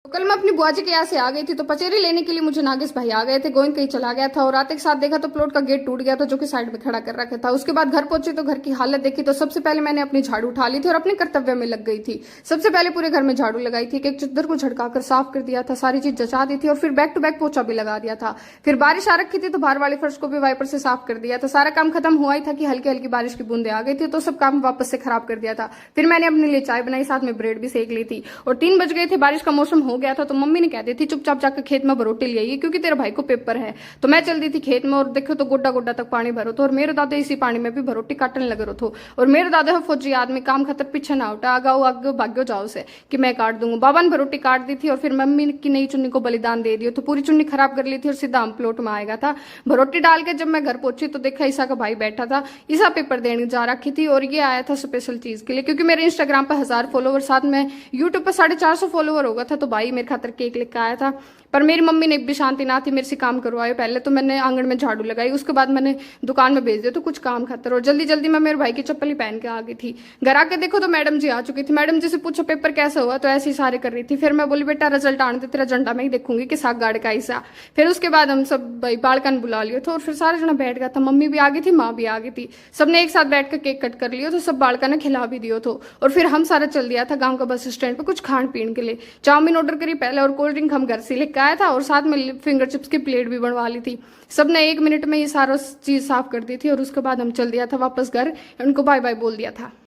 तो कल मैं अपनी बुआ जी के यहाँ से आ गई थी, तो पचेरी लेने के लिए मुझे नागेश भाई आ गए थे। गोविंद कहीं चला गया था और आते के साथ देखा तो प्लॉट का गेट टूट गया था, जो कि साइड में खड़ा कर रखा था। उसके बाद घर पहुंची तो घर की हालत देखी तो सबसे पहले मैंने अपनी झाड़ू उठा ली थी और अपने कर्तव्य में लग गई थी। सबसे पहले पूरे घर में झाड़ू लगाई थी, एक चद्दर को झड़काकर साफ कर दिया था, सारी चीज जचा दी थी और फिर बैक टू बैक पोछा भी लगा दिया था। फिर बारिश आ रखी थी तो बाहर वाले फर्श को भी वाइपर से साफ कर दिया था। सारा काम खत्म हुआ ही था कि हल्की हल्की बारिश की बूंदे आ गई थी, तो सब काम वापस से खराब कर दिया था। फिर मैंने अपने लिए चाय बनाई, साथ में ब्रेड भी सेक ली थी और 3 बज गए थे। बारिश का मौसम हो गया था तो मम्मी ने कह दी थी चुपचाप जाकर खेत में बरोटी ले आइए, क्योंकि तेरे भाई को पेपर है। तो मैं चल दी थी खेत में और देखो तो गोड्डा गोड्डा तक पानी भरो तो, और मेरे दादा इसी पानी में भी भरोटी काटने लगे रहो। और मेरे दादा है फौजी आदमी, काम खतर पीछे ना उठा, आगाओ आगे भाग्यो जाओ से कि मैं काट दूंगा। बाबा ने भरोटी काट दी थी और फिर मम्मी की नई चुन्नी को बलिदान दे दियो, तो पूरी चुन्नी खराब कर ली थी और सीधा हम प्लॉट में आएगा था। भरोटी डाल के जब मैं घर पहुंची तो देखा ईसा का भाई बैठा था। ईसा पेपर देने जा रखी थी और ये आया था स्पेशल चीज के लिए, क्योंकि मेरे इंस्टाग्राम पर 1000 फॉलोवर, साथ में यूट्यूब पर 450 फॉलोवर होगा था। तो भाई मेरे खातर केक लेकर आया था, पर मेरी मम्मी ने भी शांति ना थी, मेरे से काम करवाए। पहले तो मैंने आंगन में झाड़ू लगाई, उसके बाद मैंने दुकान में भेज दिया तो कुछ काम खातर, और जल्दी जल्दी मैं मेरे भाई की चप्पल ही पहन के आ गई थी। घर आके देखो तो मैडम जी आ चुकी थी। मैडम जी से पूछो पेपर कैसा हुआ, तो ऐसे ही सारे कर रही थी। फिर मैं बोली बेटा रिजल्ट आने दे, तेरा झंडा मैं ही देखूंगी कि साग गाड़ का ऐसा। फिर उसके बाद हम सब भाई बालकन बुला लियो थे और फिर सारे जना बैठ गया था। मम्मी भी आ गई थी, माँ भी आ गई थी, सबने एक साथ बैठ कर केक कट कर लियो तो सब बालका ने खिला भी दियो तो। और फिर हम सारा चल दिया था गाँव का बस स्टैंड पर कुछ खान पीन के लिए। चाउमीन ऑर्डर करी पहले और कोल्ड ड्रिंक हम घर से लेकर आया था और साथ में फिंगर चिप्स की प्लेट भी बनवा ली थी। सबने 1 मिनट में ये सारा चीज साफ कर दी थी और उसके बाद हम चल दिया था वापस घर, उनको बाय बाय बोल दिया था।